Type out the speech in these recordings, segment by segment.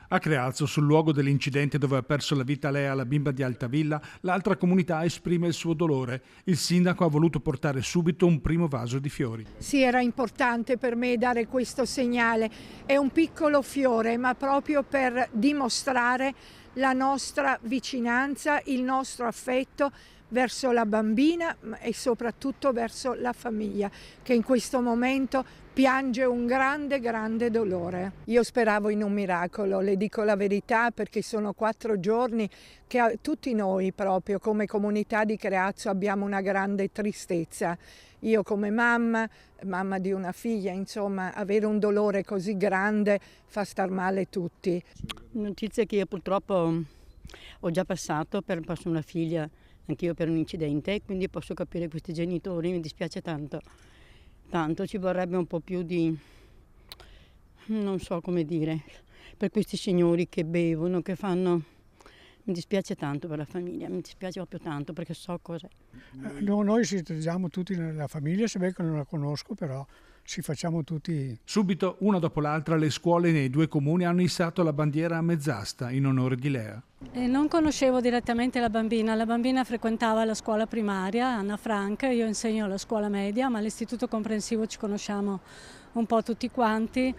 A Crealzo, sul luogo dell'incidente dove ha perso la vita Lea, la bimba di Altavilla, l'altra comunità esprime il suo dolore. Il sindaco ha voluto portare subito un primo vaso di fiori. Sì, era importante per me dare questo segnale. È un piccolo fiore, ma proprio per dimostrare la nostra vicinanza, il nostro affetto verso la bambina e soprattutto verso la famiglia, che in questo momento piange un grande dolore. Io speravo in un miracolo, le dico la verità, perché sono 4 giorni che tutti noi proprio come comunità di Creazzo abbiamo una grande tristezza. Io come mamma di una figlia, insomma, avere un dolore così grande fa star male tutti. Notizie che io purtroppo ho già passato per una figlia, anch'io per un incidente, quindi posso capire questi genitori, mi dispiace tanto. Tanto ci vorrebbe un po' più di, non so come dire, per questi signori che bevono, che fanno. Mi dispiace tanto per la famiglia, mi dispiace proprio tanto perché so cos'è. Noi ci troviamo tutti nella famiglia, se bene che non la conosco, però ci facciamo tutti. Subito, una dopo l'altra, le scuole nei 2 comuni hanno issato la bandiera a mezz'asta in onore di Lea. Non conoscevo direttamente la bambina frequentava la scuola primaria, Anna Franca, io insegno alla scuola media, ma all'istituto comprensivo ci conosciamo un po' tutti quanti.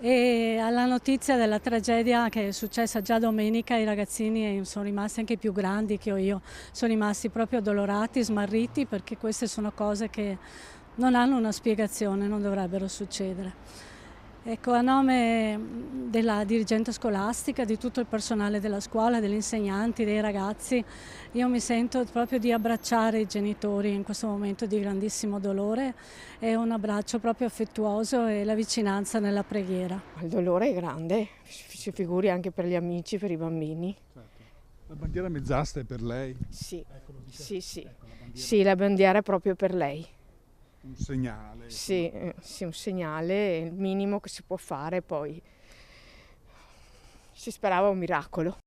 E alla notizia della tragedia che è successa già domenica, i ragazzini sono rimasti, anche i più grandi che ho io, sono rimasti proprio addolorati, smarriti, perché queste sono cose che non hanno una spiegazione, non dovrebbero succedere. Ecco, a nome della dirigente scolastica, di tutto il personale della scuola, degli insegnanti, dei ragazzi, io mi sento proprio di abbracciare i genitori in questo momento di grandissimo dolore. È un abbraccio proprio affettuoso e la vicinanza nella preghiera. Il dolore è grande, si figuri anche per gli amici, per i bambini. Certo. La bandiera mezz'asta è per lei? Sì, sì, la bandiera è proprio per lei. Un segnale. Sì, un segnale, il minimo che si può fare, poi si sperava un miracolo.